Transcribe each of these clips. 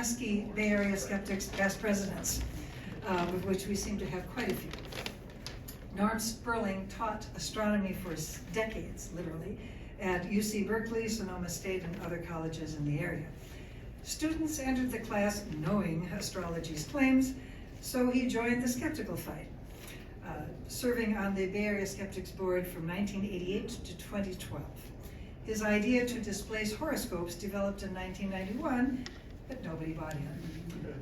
pesky Bay Area skeptics, past presidents, of which we seem to have quite a few. Norm Sperling taught astronomy for decades, literally, at UC Berkeley, Sonoma State, and other colleges in the area. Students entered the class knowing astrology's claims, so he joined the skeptical fight, serving on the Bay Area Skeptics Board from 1988 to 2012. His idea to displace horoscopes developed in 1991, but nobody bought in.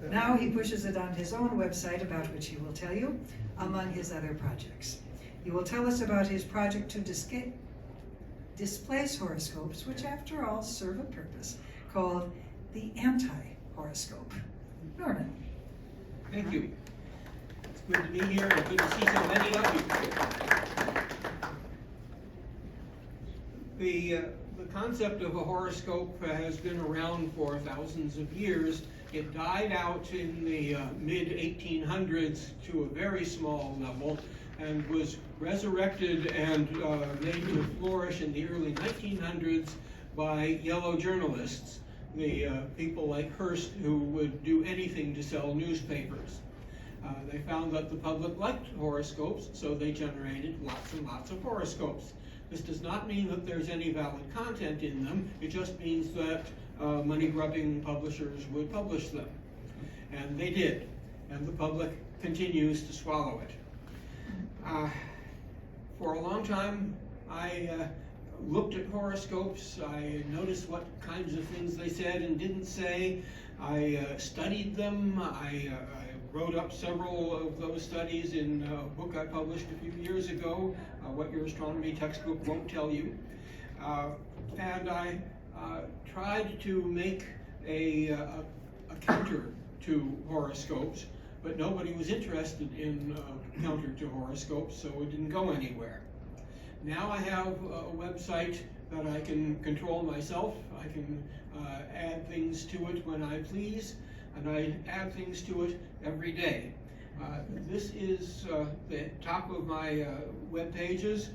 Now he pushes it on his own website, about which he will tell you, among his other projects. He will tell us about his project to displace horoscopes, which after all serve a purpose, called the anti-horoscope. Norman. Thank you. It's good to be here and good to see so many of you. The concept of a horoscope has been around for thousands of years. It died out in the mid-1800s to a very small level and was resurrected and made to flourish in the early 1900s by yellow journalists, the people like Hearst who would do anything to sell newspapers. They found that the public liked horoscopes, so they generated lots and lots of horoscopes. This does not mean that there's any valid content in them. It just means that money-grubbing publishers would publish them. And they did. And the public continues to swallow it. For a long time, I looked at horoscopes. I noticed what kinds of things they said and didn't say. I studied them. I wrote up several of those studies in a book I published a few years ago, What Your Astronomy Textbook Won't Tell You. And I tried to make a counter to horoscopes, but nobody was interested in counter to horoscopes, so it didn't go anywhere. Now I have a website that I can control myself. I can add things to it when I please, and I add things to it every day. This is the top of my web pages.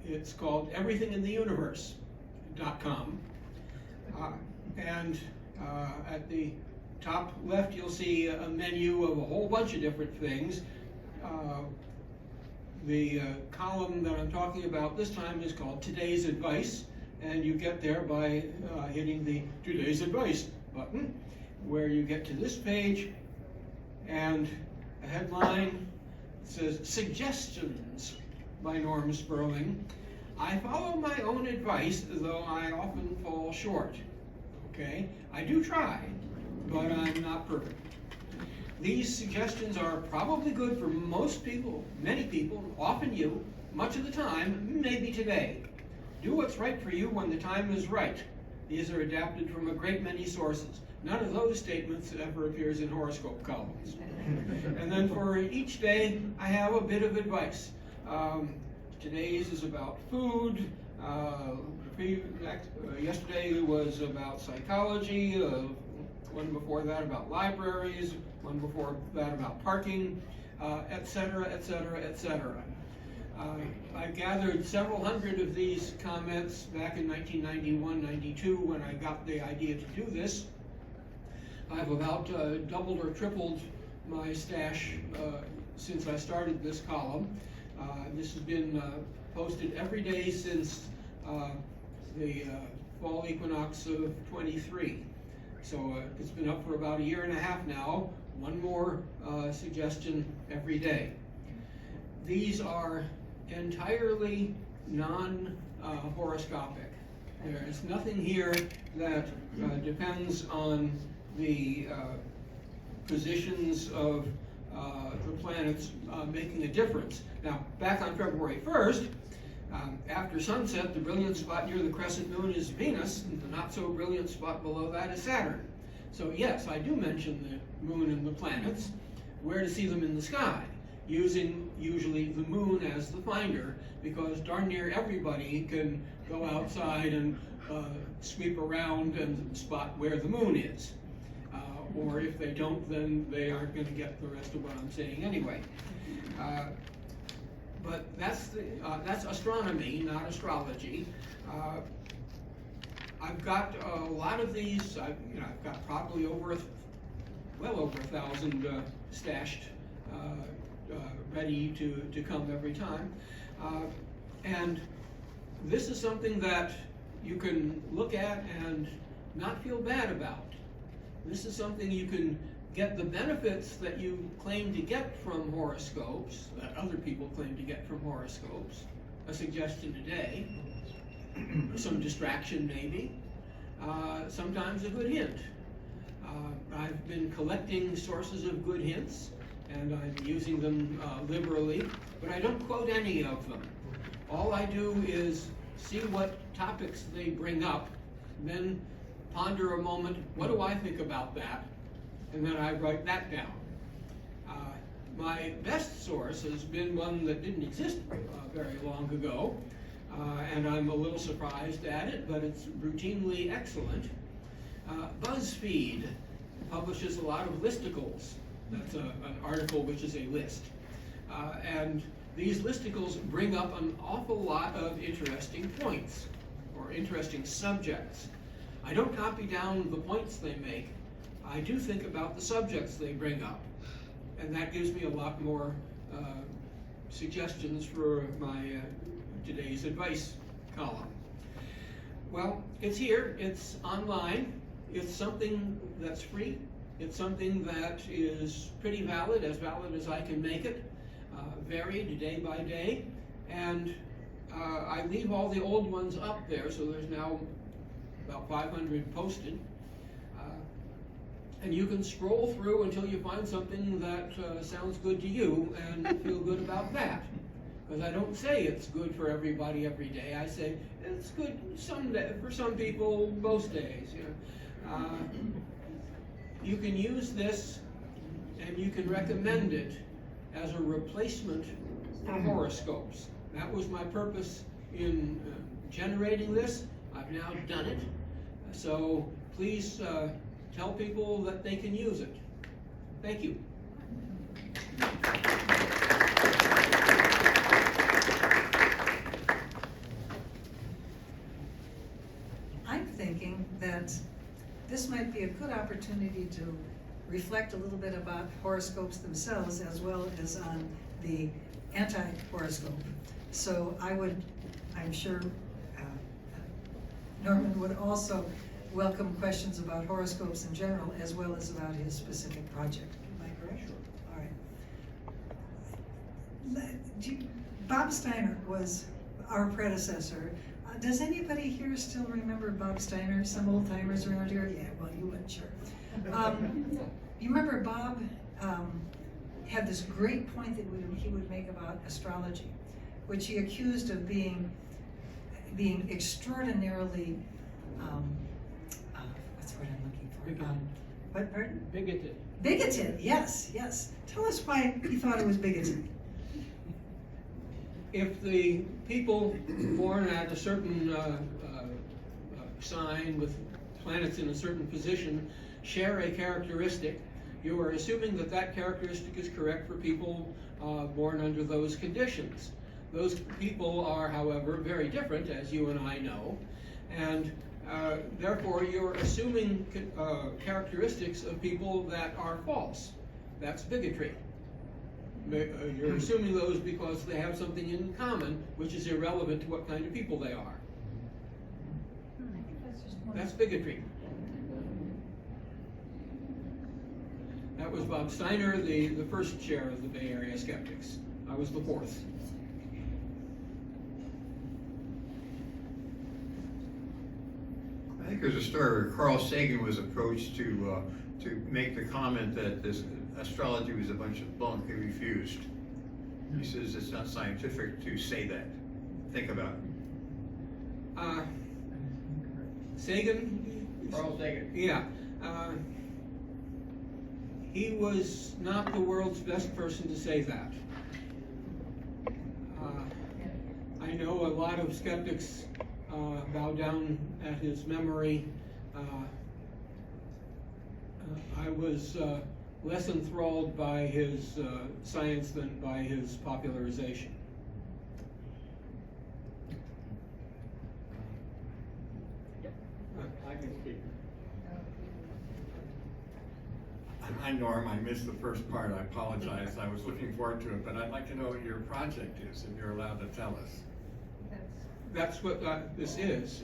It's called everythingintheuniverse.com. And at the top left, you'll see a menu of a whole bunch of different things. The column that I'm talking about this time is called Today's Advice, and you get there by hitting the Today's Advice button, where you get to this page, and a headline says, Suggestions by Norm Sperling. I follow my own advice, though I often fall short. Okay? I do try, but I'm not perfect. These suggestions are probably good for most people, many people, often you, much of the time, maybe today. Do what's right for you when the time is right. These are adapted from a great many sources. None of those statements ever appears in horoscope columns. And then for each day, I have a bit of advice. Today's is about food. Yesterday was about psychology. One before that about libraries. One before that about parking, etc., etc., etc. I gathered several hundred of these comments back in 1991-92 when I got the idea to do this. I've about doubled or tripled my stash since I started this column. This has been posted every day since the fall equinox of 23. So it's been up for about a year and a half now. One more suggestion every day. These are entirely non-horoscopic. There's nothing here that depends on the positions of the planets making a difference. Now, back on February 1st, after sunset, the brilliant spot near the crescent moon is Venus, and the not-so-brilliant spot below that is Saturn. So yes, I do mention the moon and the planets, where to see them in the sky, using usually the moon as the finder, because darn near everybody can go outside and sweep around and spot where the moon is. Or if they don't, then they aren't going to get the rest of what I'm saying anyway. But that's astronomy, not astrology. I've got a lot of these. I've got probably well over 1,000 stashed, ready to come every time. And this is something that you can look at and not feel bad about. This is something you can get the benefits that you claim to get from horoscopes, that other people claim to get from horoscopes. A suggestion today, some distraction maybe, sometimes a good hint. I've been collecting sources of good hints, and I'm using them liberally, but I don't quote any of them. All I do is see what topics they bring up, then ponder a moment, what do I think about that? And then I write that down. My best source has been one that didn't exist very long ago, and I'm a little surprised at it, but it's routinely excellent. BuzzFeed publishes a lot of listicles. That's an article which is a list. And these listicles bring up an awful lot of interesting points, or interesting subjects. I don't copy down the points they make. I do think about the subjects they bring up, and that gives me a lot more suggestions for my today's advice column. Well, it's here, it's online, it's something that's free, it's something that is pretty valid as I can make it, varied day by day, and I leave all the old ones up there, so there's now about 500 posted. And you can scroll through until you find something that sounds good to you and feel good about that. Because I don't say it's good for everybody every day. I say it's good for some people most days. You can use this and you can recommend it as a replacement for horoscopes. That was my purpose in generating this. I've now done it. So please tell people that they can use it. Thank you. I'm thinking that this might be a good opportunity to reflect a little bit about horoscopes themselves as well as on the anti-horoscope. So I'm sure Norman would also welcome questions about horoscopes in general as well as about his specific project. Am I correct? Sure. All right. Bob Steiner was our predecessor. Does anybody here still remember Bob Steiner? Some old timers around here? Yeah, well, you wouldn't, sure. You remember Bob had this great point that he would make about astrology, which he accused of being extraordinarily what's the word I'm looking for? What, pardon? Bigoted. Bigoted, yes. Tell us why you thought it was bigoted. If the people born at a certain sign with planets in a certain position share a characteristic, you are assuming that that characteristic is correct for people born under those conditions. Those people are, however, very different, as you and I know, and therefore you're assuming characteristics of people that are false. That's bigotry. You're assuming those because they have something in common, which is irrelevant to what kind of people they are. That's bigotry. That was Bob Steiner, the first chair of the Bay Area Skeptics. I was the fourth. I think there's a story where Carl Sagan was approached to make the comment that this astrology was a bunch of bunk. He refused. He says it's not scientific to say that. Think about it. Sagan? Carl Sagan. Yeah. He was not the world's best person to say that. I know a lot of skeptics bow down at his memory. I was less enthralled by his science than by his popularization. Hi, Norm. I missed the first part. I apologize. I was looking forward to it, but I'd like to know what your project is, if you're allowed to tell us. That's what this is.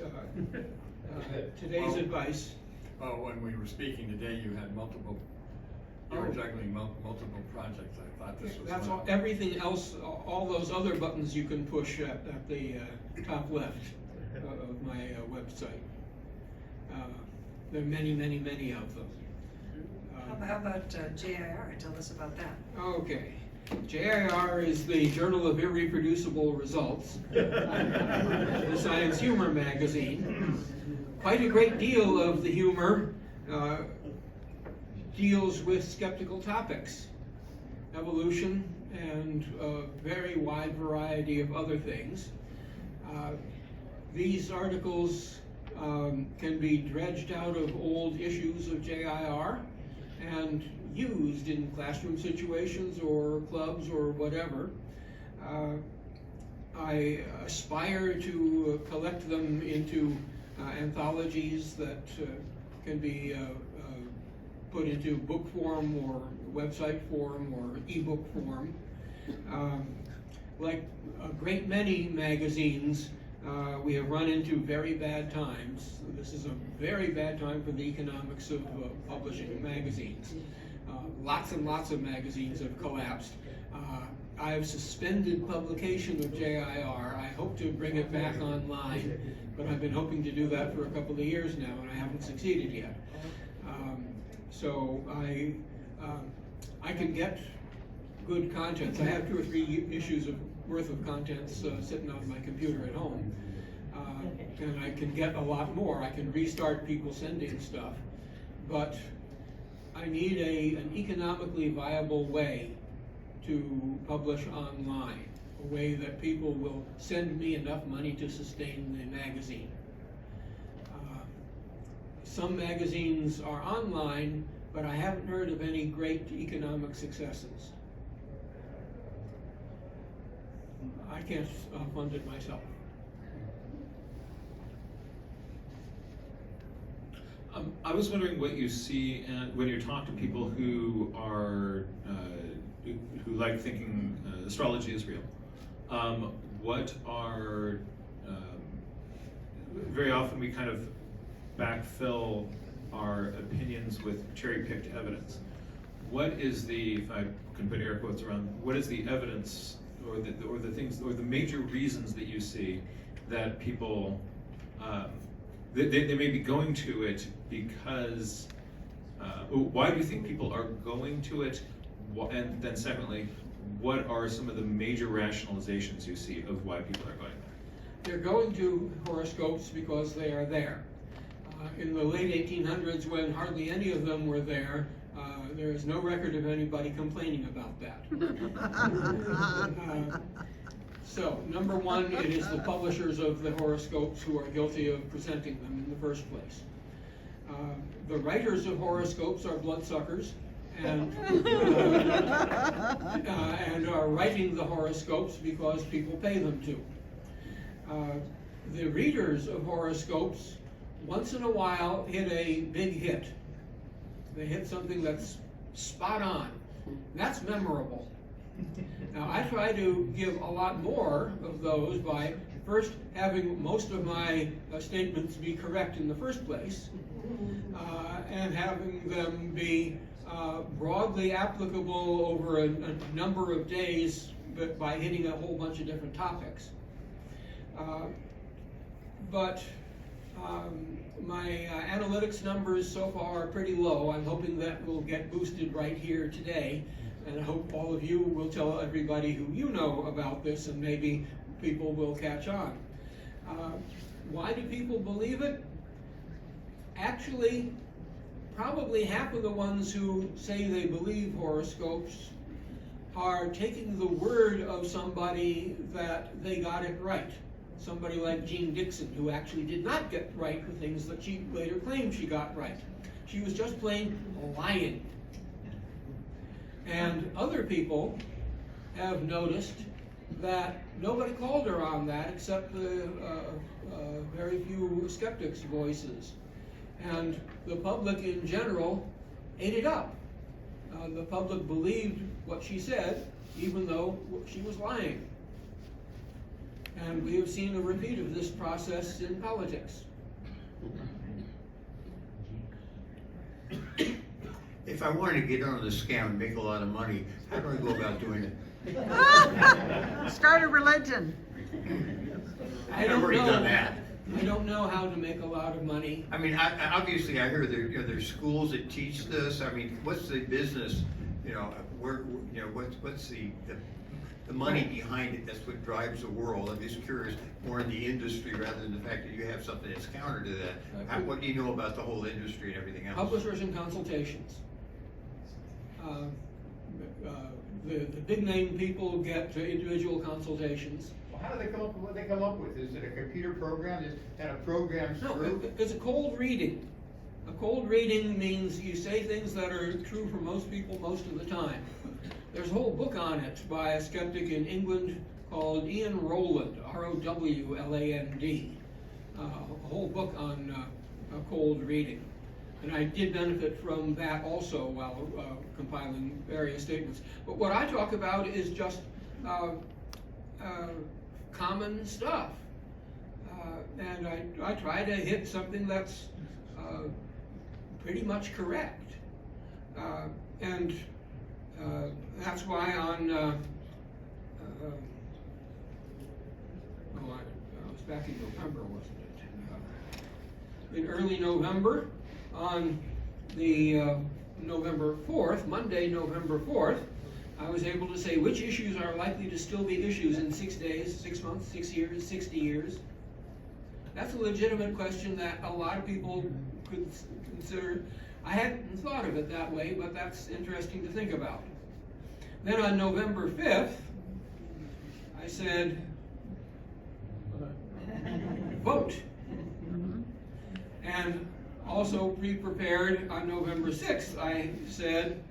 Today's advice. Well, when we were speaking today, you had multiple, you were juggling multiple projects. I thought this was That's one. all, everything else, all those other buttons you can push at the top left of my website. There are many, many, many of them. How about JIR? Tell us about that. Okay. JIR is the Journal of Irreproducible Results, the science humor magazine. Quite a great deal of the humor deals with skeptical topics, evolution, and a very wide variety of other things. These articles can be dredged out of old issues of JIR and used in classroom situations or clubs or whatever. I aspire to collect them into anthologies that can be put into book form or website form or ebook form. Like a great many magazines, we have run into very bad times. This is a very bad time for the economics of publishing magazines. Lots and lots of magazines have collapsed. I've suspended publication of JIR. I hope to bring it back online, but I've been hoping to do that for a couple of years now, and I haven't succeeded yet. So I can get good contents. I have 2 or 3 issues worth of contents sitting on my computer at home, and I can get a lot more. I can restart people sending stuff, but I need an economically viable way to publish online, a way that people will send me enough money to sustain the magazine. Some magazines are online, but I haven't heard of any great economic successes. I can't fund it myself. I was wondering what you see when you talk to people who are who like thinking astrology is real. What are very often we kind of backfill our opinions with cherry-picked evidence. What is the, if I can put air quotes around, what is the evidence or the things or the major reasons that you see that people they may be going to it because why do you think people are going to it? And then secondly, what are some of the major rationalizations you see of why people are going there? They're going to horoscopes because they are there. In the late 1800s, when hardly any of them were there, there is no record of anybody complaining about that. So, number one, it is the publishers of the horoscopes who are guilty of presenting them in the first place. The writers of horoscopes are bloodsuckers and are writing the horoscopes because people pay them to. The readers of horoscopes once in a while hit a big hit. They hit something that's spot on. That's memorable. Now, I try to give a lot more of those by first having most of my statements be correct in the first place, and having them be broadly applicable over a number of days, but by hitting a whole bunch of different topics. But my analytics numbers so far are pretty low. I'm hoping that will get boosted right here today, and I hope all of you will tell everybody who you know about this, and maybe people will catch on. Why do people believe it? Actually, probably half of the ones who say they believe horoscopes are taking the word of somebody that they got it right. Somebody like Jean Dixon, who actually did not get right the things that she later claimed she got right. She was just plain lying. And other people have noticed that nobody called her on that except the very few skeptics' voices. And the public in general ate it up. the public believed what she said, even though she was lying. And we have seen a repeat of this process in politics. If I wanted to get on the scam and make a lot of money, how do I go about doing it? Start a religion. I've already done that. I don't know how to make a lot of money. I mean, obviously, I heard there's schools that teach this. I mean, what's the business? What's the money behind it? That's what drives the world. I'm just curious, more in the industry rather than the fact that you have something that's counter to that. What do you know about the whole industry and everything else? Publishers and consultations. The big name people get individual consultations. Well, how do they come up with what they come up with? Is it a computer program that kind of programs through? No, it's a cold reading. A cold reading means you say things that are true for most people most of the time. There's a whole book on it by a skeptic in England called Ian Rowland, R-O-W-L-A-N-D. A whole book on cold reading. And I did benefit from that also while compiling various statements. But what I talk about is just common stuff. And I try to hit something that's pretty much correct. And that's why on, it was back in November, wasn't it? In early November, on the November 4th, Monday, November 4th, I was able to say which issues are likely to still be issues in 6 days, 6 months, 6 years, 60 years. That's a legitimate question that a lot of people could consider. I hadn't thought of it that way, but that's interesting to think about. Then on November 5th, I said, vote. And also pre-prepared on November 6th, I said,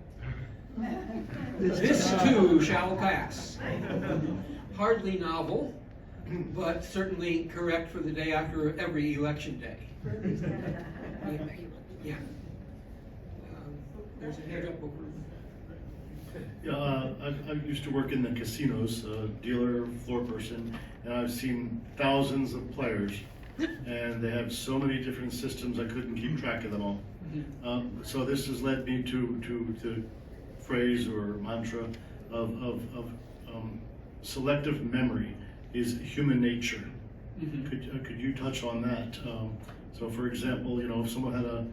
this too shall pass. Hardly novel, but certainly correct for the day after every election day. Yeah. There's a hand up over. Yeah, I used to work in the casinos, dealer, floor person, and I've seen thousands of players, and they have so many different systems I couldn't keep track of them all. So this has led me to the phrase or mantra of selective memory is human nature. Could you touch on that? So for example, if someone had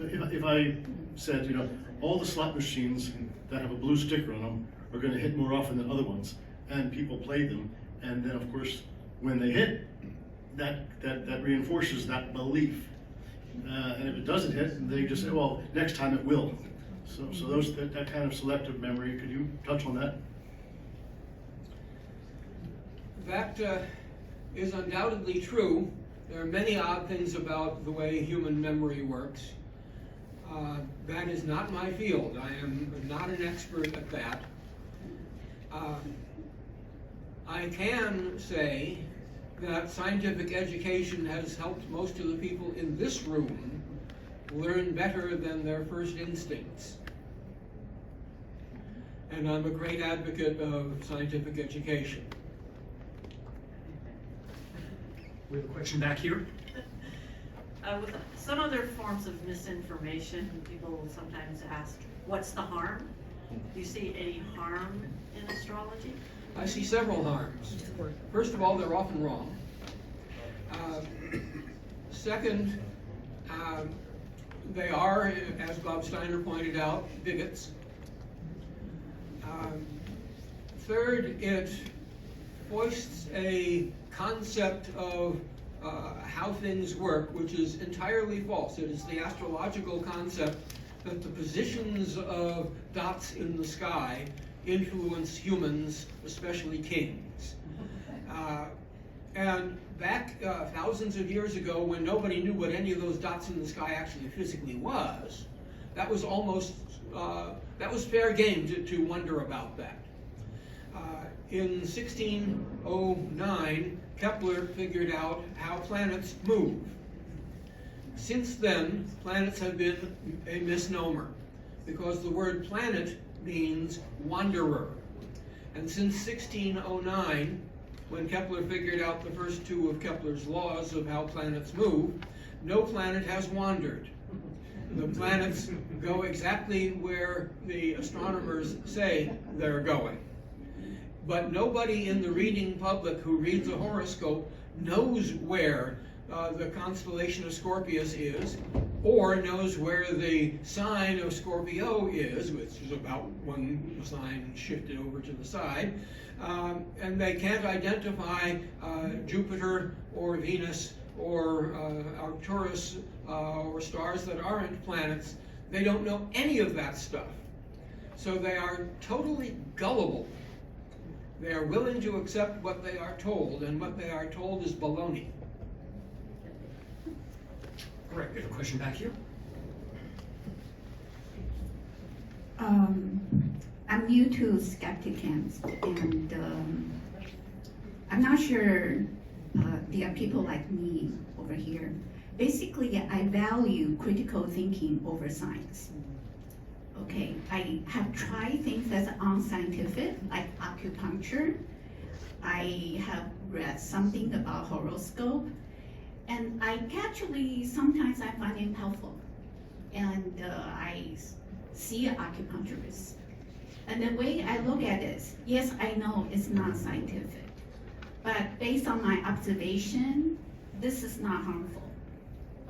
if I said, all the slot machines that have a blue sticker on them are going to hit more often than other ones, and people play them, and then of course when they hit, that reinforces that belief. And if it doesn't hit, they just say, well, next time it will. So that kind of selective memory, could you touch on that? That is undoubtedly true. There are many odd things about the way human memory works. That is not my field. I am not an expert at that. I can say that scientific education has helped most of the people in this room learn better than their first instincts. And I'm a great advocate of scientific education. We have a question back here. With some other forms of misinformation, people will sometimes ask, what's the harm? Do you see any harm in astrology? I see several harms. First of all, they're often wrong. Second, they are, as Bob Steiner pointed out, bigots. Third, it foists a concept of how things work, which is entirely false. It is the astrological concept that the positions of dots in the sky influence humans, especially kings. And back thousands of years ago, when nobody knew what any of those dots in the sky actually physically was, that was almost, that was fair game to wonder about that. In 1609, Kepler figured out how planets move. Since then, planets have been a misnomer. because the word planet means wanderer. And since 1609, when Kepler figured out the first two of Kepler's laws of how planets move, no planet has wandered. The planets go exactly where the astronomers say they're going. But nobody in the reading public who reads a horoscope knows where the constellation of Scorpius is, or knows where the sign of Scorpio is, which is about one sign shifted over to the side, and they can't identify Jupiter or Venus or Arcturus or stars that aren't planets. They don't know any of that stuff. So they are totally gullible. They are willing to accept what they are told, and what they are told is baloney. All right, we have a question back here. I'm new to SkeptiCamp, and I'm not sure there are people like me over here. Basically, I value critical thinking over science. Okay, I have tried things that's unscientific, like acupuncture. I have read something about horoscope, and I actually, sometimes I find it helpful. And I see an acupuncturist. And the way I look at this, yes, I know it's not scientific, but based on my observation, this is not harmful.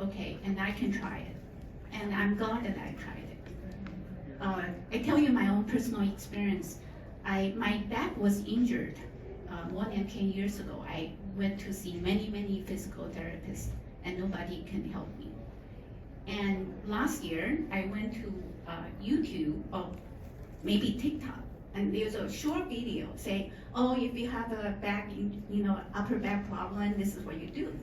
Okay, and I can try it. And I'm glad that I tried it. I tell you my own personal experience. My back was injured more than 10 years ago. I went to see many physical therapists, and nobody can help me. And last year, I went to YouTube, or maybe TikTok, and there's a short video saying, oh, if you have a back, upper back problem, this is what you do.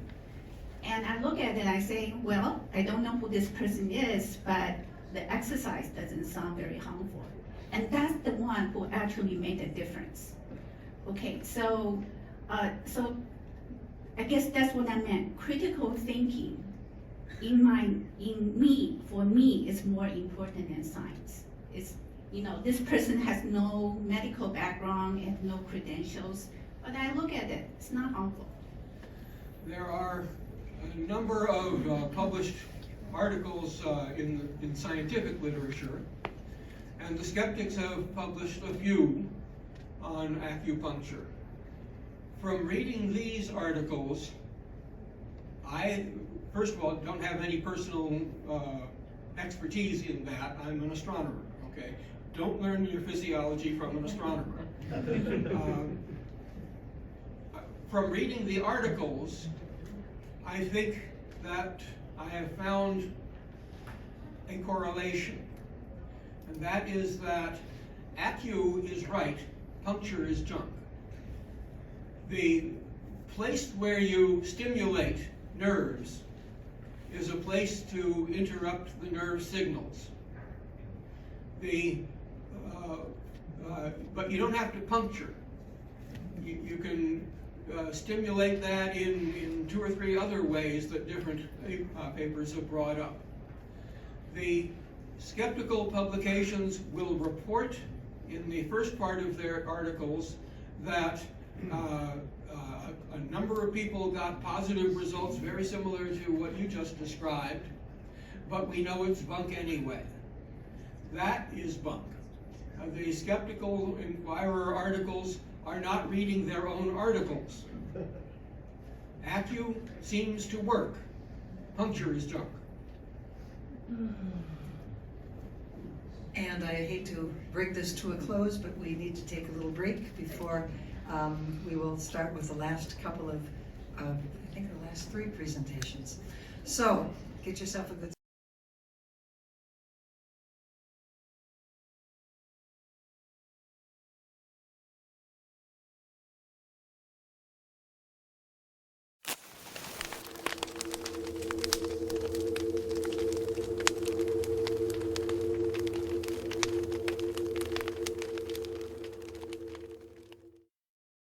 And I look at it and I say, well, I don't know who this person is, but the exercise doesn't sound very harmful. And that's the one who actually made a difference. Okay, so I guess that's what I meant. Critical thinking for me is more important than science. It's, this person has no medical background and no credentials, but I look at it, it's not harmful. There are a number of published articles in scientific literature, and the skeptics have published a few on acupuncture. From reading these articles, I, first of all, don't have any personal expertise in that. I'm an astronomer, okay? Don't learn your physiology from an astronomer. From reading the articles, I think that I have found a correlation, and that is that acu is right, puncture is junk. The place where you stimulate nerves is a place to interrupt the nerve signals. But you don't have to puncture. You can stimulate that in 2 or 3 other ways that different papers have brought up. The skeptical publications will report in the first part of their articles that a number of people got positive results very similar to what you just described, but we know it's bunk anyway. That is bunk. The Skeptical Inquirer articles are not reading their own articles. Acu seems to work. Puncture is junk. And I hate to bring this to a close, but we need to take a little break before we will start with the last couple of, I think the last 3 presentations. So, get yourself a good